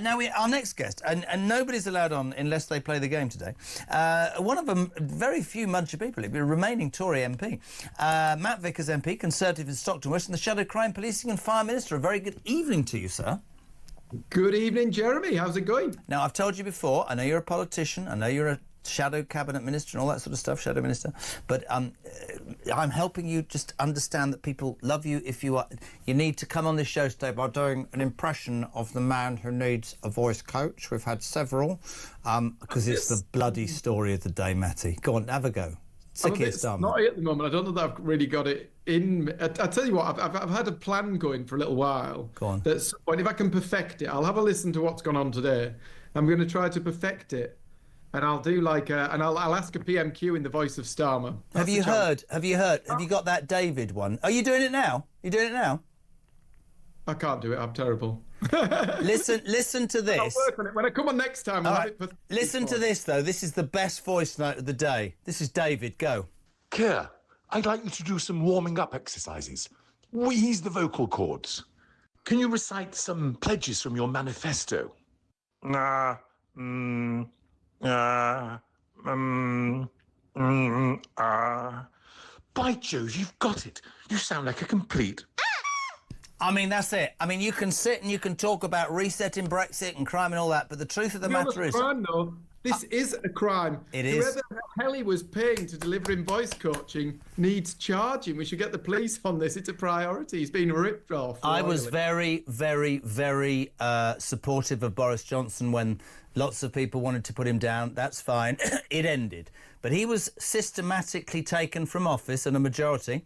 Now, our next guest, and nobody's allowed on unless they play the game today, one of them, very few bunch of people, a remaining Tory MP, Matt Vickers MP, Conservative in Stockton West, and the Shadow Crime Policing and Fire Minister. A very good evening to you, sir. Good evening, Jeremy. How's it going? Now, I've told you before, I know you're a politician, I know you're a shadow cabinet minister and all that sort of stuff, shadow minister, but I'm helping you just understand that people love you. If you need to come on this show today by doing an impression of the man who needs a voice coach. We've had several, because it's the bloody story of the day, Matty. Go on, have a go. Keir Starmer. Not at the moment. I don't know that I've really got it in. I tell you what, I've had a plan going for a little while. Go on. That's when, if I can perfect it, I'll have a listen to what's gone on today. I'm going to try to perfect it, and I'll do and I'll ask a PMQ in the voice of Starmer. Have you heard? Have you got that David one? Are you doing it now? You doing it now? I can't do it. I'm terrible. Listen to this. I'll work on it. When I come on next time, I'll have it. Listen to this, though. This is the best voice note of the day. This is David. Go. Keir, I'd like you to do some warming up exercises. Wheeze the vocal cords. Can you recite some pledges from your manifesto? By Jove, you've got it. You sound like a complete... I mean, that's it. I mean, you can sit and you can talk about resetting Brexit and crime and all that, but the truth of the matter is... crime, though. This is a crime. It is. Whoever the hell he was paying to deliver him voice coaching needs charging. We should get the police on this. It's a priority. He's been ripped off. I was very, very, very supportive of Boris Johnson when lots of people wanted to put him down. That's fine. It ended. But he was systematically taken from office, and a majority,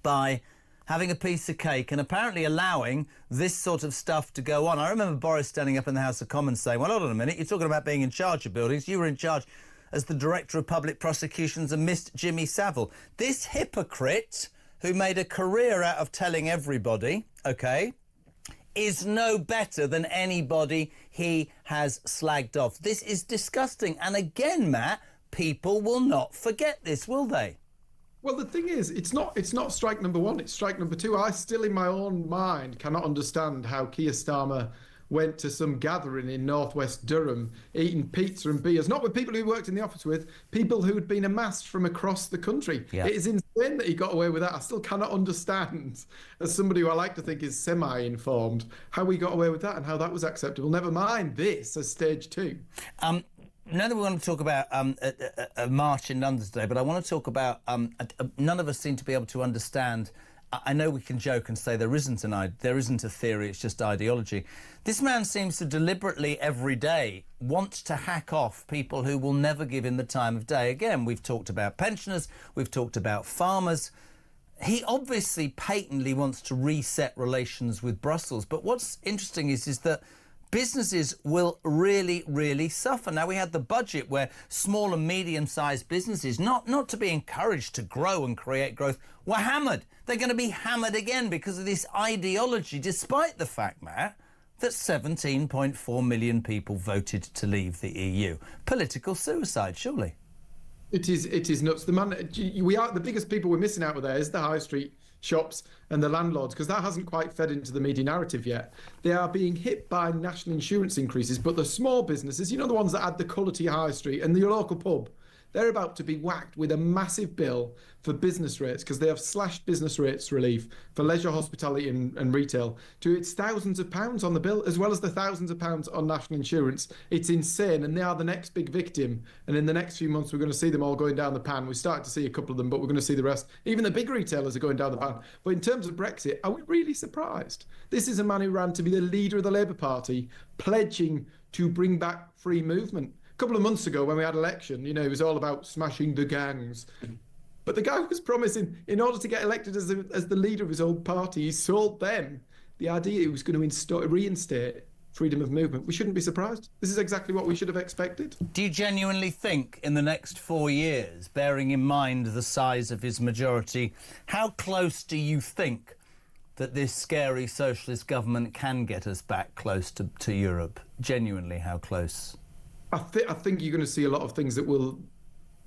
by having a piece of cake and apparently allowing this sort of stuff to go on. I remember Boris standing up in the House of Commons saying, well, hold on a minute, you're talking about being in charge of buildings. You were in charge as the Director of Public Prosecutions and missed Jimmy Savile. This hypocrite who made a career out of telling everybody, OK, is no better than anybody he has slagged off. This is disgusting. And again, Matt, people will not forget this, will they? Well, the thing is, it's not strike number one, it's strike number two. I still, in my own mind, cannot understand how Keir Starmer went to some gathering in northwest Durham, eating pizza and beers, not with people who he worked in the office with, people who had been amassed from across the country. Yeah. It is insane that he got away with that. I still cannot understand, as somebody who I like to think is semi-informed, how he got away with that and how that was acceptable. Never mind this as stage two. Now that we want to talk about a march in London today, but I want to talk about none of us seem to be able to understand. I know we can joke and say there isn't a theory, it's just ideology. This man seems to deliberately every day want to hack off people who will never give him the time of day. Again, we've talked about pensioners, we've talked about farmers. He obviously patently wants to reset relations with Brussels. But what's interesting is that businesses will really, really suffer. Now, we had the budget where small and medium-sized businesses, not to be encouraged to grow and create growth, were hammered. They're going to be hammered again because of this ideology, despite the fact, Matt, that 17.4 million people voted to leave the EU. Political suicide, surely. It is nuts. The biggest people we're missing out with there is the high street shops and the landlords, because that hasn't quite fed into the media narrative yet. They are being hit by national insurance increases, but the small businesses, you know, the ones that add the colour to your high street and your local pub, they're about to be whacked with a massive bill for business rates, because they have slashed business rates relief for leisure, hospitality and retail to its thousands of pounds on the bill, as well as the thousands of pounds on national insurance. It's insane, and they are the next big victim. And in the next few months, we're going to see them all going down the pan. We're starting to see a couple of them, but we're going to see the rest. Even the big retailers are going down the pan. But in terms of Brexit, are we really surprised? This is a man who ran to be the leader of the Labour Party, pledging to bring back free movement. A couple of months ago when we had election, you know, it was all about smashing the gangs. But the guy was promising, in order to get elected as the leader of his own party, he sold them the idea he was going to reinstate freedom of movement. We shouldn't be surprised. This is exactly what we should have expected. Do you genuinely think in the next 4 years, bearing in mind the size of his majority, how close do you think that this scary socialist government can get us back close to Europe? Genuinely, how close? I think you're going to see a lot of things that will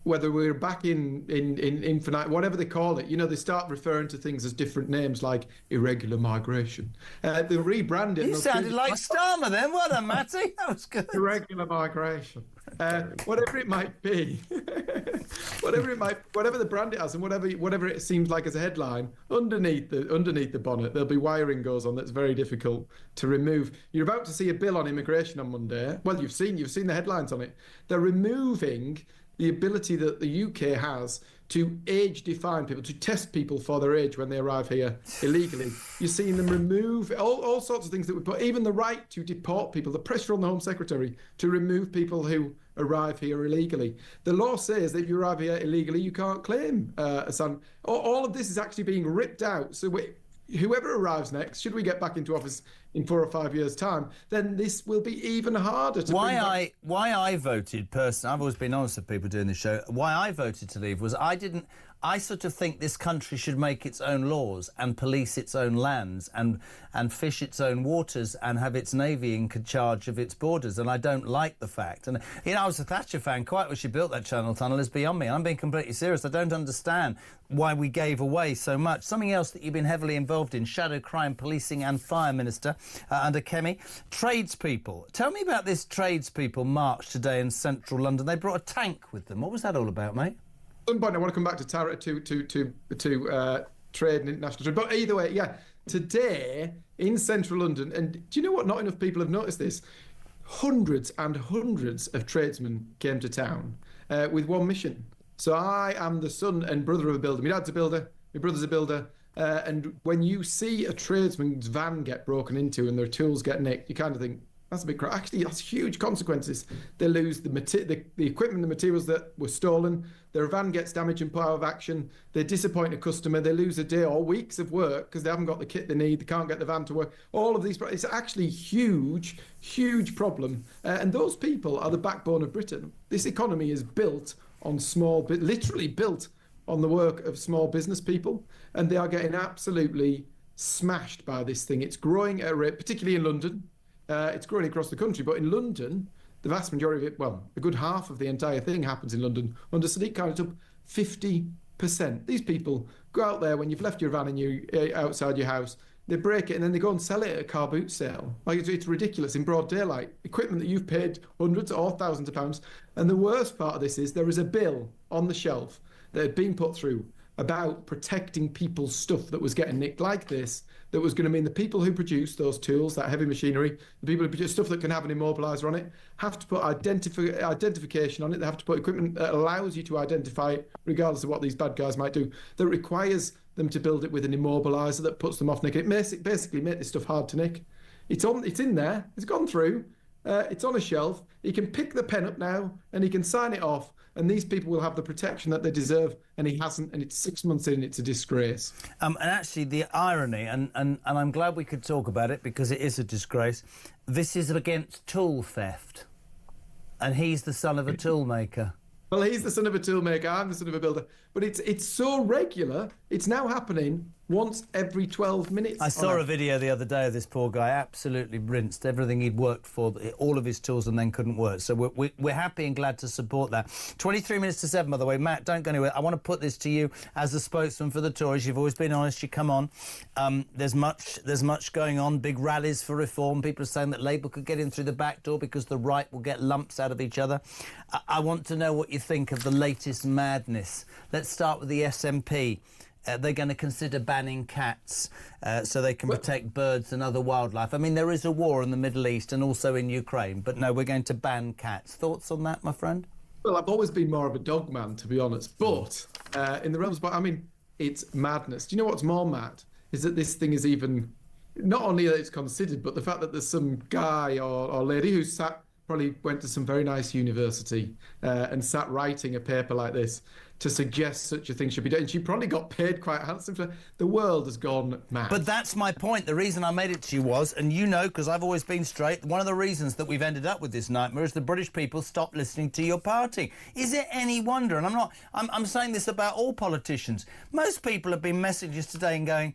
whether we're back in infinite, whatever they call it, they start referring to things as different names like irregular migration. They'll rebrand it. You sounded like Starmer then. Well done, Matty. That was good. Irregular migration. Whatever it might be, whatever the brand it has, and whatever it seems like as a headline, underneath the bonnet, there'll be wiring goes on that's very difficult to remove. You're about to see a bill on immigration on Monday. Well, you've seen the headlines on it. They're removing the ability that the UK has to age define people, to test people for their age when they arrive here illegally. You're seeing them remove all sorts of things that we put, even the right to deport people, the pressure on the Home Secretary to remove people who arrive here illegally. The law says that if you arrive here illegally, you can't claim asylum. All of this is actually being ripped out. So whoever arrives next, should we get back into office in 4 or 5 years' time, then this will be even harder to bring back. Why I voted personally, I've always been honest with people doing this show, why I voted to leave was I sort of think this country should make its own laws and police its own lands and fish its own waters and have its navy in charge of its borders. And I don't like the fact. And, I was a Thatcher fan. Quite when she built that Channel Tunnel is beyond me. I'm being completely serious. I don't understand why we gave away so much. Something else that you've been heavily involved in, shadow crime policing and fire minister under Kemi. Tradespeople. Tell me about this tradespeople march today in central London. They brought a tank with them. What was that all about, mate? At some point, I want to come back to trade and international trade. But either way, yeah, today in central London, and do you know what? Not enough people have noticed this. Hundreds and hundreds of tradesmen came to town with one mission. So I am the son and brother of a builder. My dad's a builder. My brother's a builder. And when you see a tradesman's van get broken into and their tools get nicked, you kind of think, that's a big crap. Actually, that's huge consequences. They lose the equipment, the materials that were stolen. Their van gets damaged and put out of action. They disappoint a customer. They lose a day or weeks of work because they haven't got the kit they need. They can't get the van to work. All of these, it's actually huge, huge problem. And those people are the backbone of Britain. This economy is built on literally built on the work of small business people. And they are getting absolutely smashed by this thing. It's growing at a rate, particularly in London. It's growing across the country, but in London, the vast majority of it, well, a good half of the entire thing happens in London. Under Sadiq Khan, it's up 50%. These people go out there when you've left your van and you're outside your house, they break it and then they go and sell it at a car boot sale. Like it's ridiculous in broad daylight. Equipment that you've paid hundreds or thousands of pounds. And the worst part of this is there is a bill on the shelf that had been put through about protecting people's stuff that was getting nicked like this, that was going to mean the people who produce those tools, that heavy machinery, the people who produce stuff that can have an immobiliser on it, have to put identification on it. They have to put equipment that allows you to identify it, regardless of what these bad guys might do, that requires them to build it with an immobiliser that puts them off nicking it. Basically make this stuff hard to nick. It's in there. It's gone through. It's on a shelf. He can pick the pen up now and he can sign it off. And these people will have the protection that they deserve, and he hasn't, and it's 6 months in, it's a disgrace. And actually, the irony, and I'm glad we could talk about it because it is a disgrace, this is against tool theft. And he's the son of a tool maker. Well, he's the son of a tool maker, I'm the son of a builder. But it's so regular, it's now happening once every 12 minutes. I saw a video the other day of this poor guy absolutely rinsed everything he'd worked for, all of his tools, and then couldn't work. So we're happy and glad to support that. 23 minutes to 7, by the way. Matt, don't go anywhere. I want to put this to you as a spokesman for the Tories. You've always been honest. You come on. There's much going on. Big rallies for reform. People are saying that Labour could get in through the back door because the right will get lumps out of each other. I want to know what you think of the latest madness. Let's start with the SNP. They're going to consider banning cats so they can protect birds and other wildlife. I mean, there is a war in the Middle East and also in Ukraine, but no, we're going to ban cats. Thoughts on that, my friend? Well, I've always been more of a dog man, to be honest. But in the realms, I mean, it's madness. Do you know what's more mad? Is that this thing is even, not only that it's considered, but the fact that there's some guy or lady who probably went to some very nice university and sat writing a paper like this to suggest such a thing should be done. And she probably got paid quite handsomely. The world has gone mad. But that's my point. The reason I made it to you was, and you know, because I've always been straight, one of the reasons that we've ended up with this nightmare is the British people stopped listening to your party. Is it any wonder? And I'm saying this about all politicians. Most people have been messages today and going,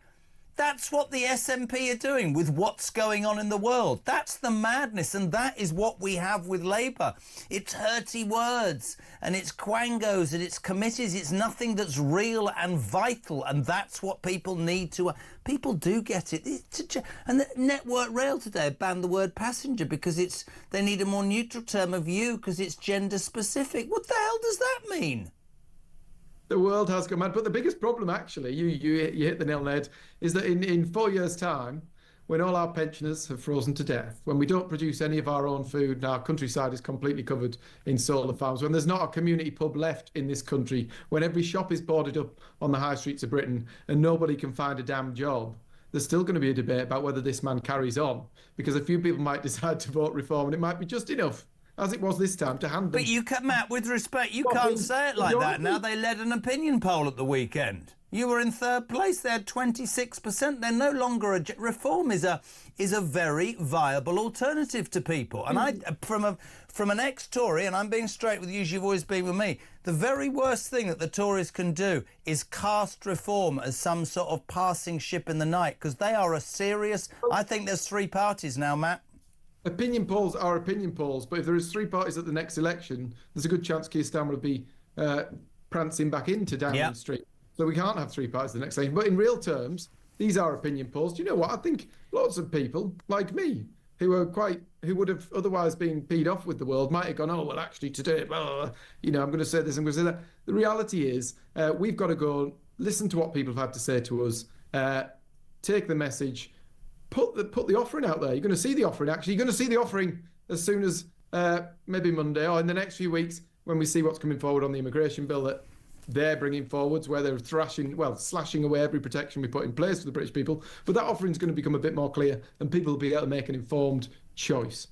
That's what the SNP are doing with what's going on in the world. That's the madness, and that is what we have with Labour. It's hurty words, and it's quangos, and it's committees. It's nothing that's real and vital, and that's what people need to... People do get it. And the Network Rail today banned the word passenger because they need a more neutral term of you because it's gender specific. What the hell does that mean? The world has gone mad. But the biggest problem, actually, you hit the nail on the head, is that in 4 years' time, when all our pensioners have frozen to death, when we don't produce any of our own food and our countryside is completely covered in solar farms, when there's not a community pub left in this country, when every shop is boarded up on the high streets of Britain and nobody can find a damn job, there's still going to be a debate about whether this man carries on, because a few people might decide to vote reform and it might be just enough, as it was this time, to hand them... But you can, Matt, with respect, you can't say it like that. Now, they led an opinion poll at the weekend. You were in third place. They had 26%. They're no longer a... Reform is a very viable alternative to people. And from an ex-Tory, and I'm being straight with you as you've always been with me, the very worst thing that the Tories can do is cast reform as some sort of passing ship in the night, because they are a serious... I think there's 3 parties now, Matt. Opinion polls are opinion polls, but if there is 3 parties at the next election, there's a good chance Keir Starmer will be prancing back into Downing Street. So we can't have 3 parties at the next election. But in real terms, these are opinion polls. Do you know what? I think lots of people like me who would have otherwise been peed off with the world might have gone, oh, well, actually today, blah, blah, blah. You know, I'm going to say this, I'm going to say that. The reality is we've got to go listen to what people have had to say to us, take the message, put the offering out there. You're going to see the offering, actually. You're going to see the offering as soon as maybe Monday or in the next few weeks when we see what's coming forward on the immigration bill that they're bringing forwards, where they're slashing away every protection we put in place for the British people. But that offering is going to become a bit more clear and people will be able to make an informed choice.